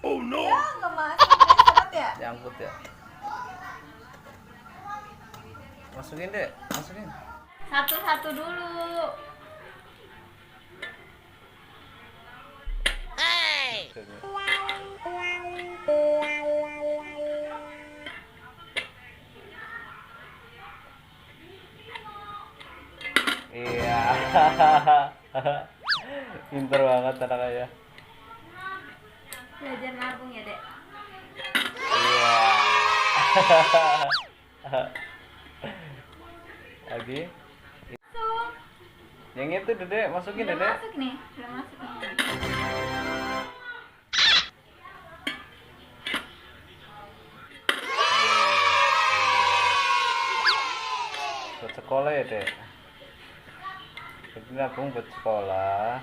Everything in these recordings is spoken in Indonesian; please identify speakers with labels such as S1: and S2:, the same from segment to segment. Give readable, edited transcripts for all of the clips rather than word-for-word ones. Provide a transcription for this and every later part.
S1: Ya nggak masuk, dia seret ya.
S2: Nyangkut ya. Masukin deh, masukin.
S1: Satu-satu dulu.
S2: Iya. Pinter banget anak ayah.
S1: Belajar nabung ya, Dek.
S2: Iya. Lagi.
S1: Masuk.
S2: Yang itu Dede, masukin
S1: Belum
S2: Dede.
S1: masuk nih, belum masuk nih.
S2: Buat sekolah ya Dek. Jadi nabung buat sekolah.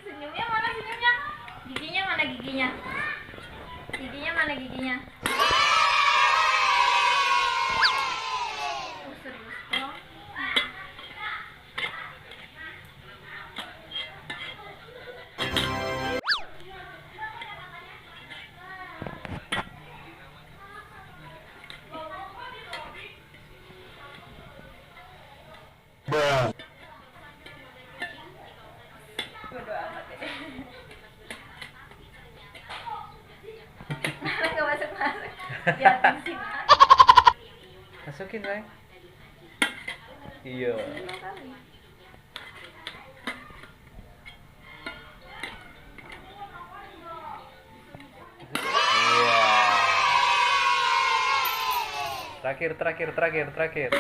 S1: Senyumnya mana senyumnya? Giginya mana giginya? Giginya mana giginya? Oh, serius toh? Bodo amat deh. Malah gak masuk-masuk. Liatin sini aja.
S2: Masukin, Sayang. Iya.
S1: 5 kali.
S2: Iya. Terakhir.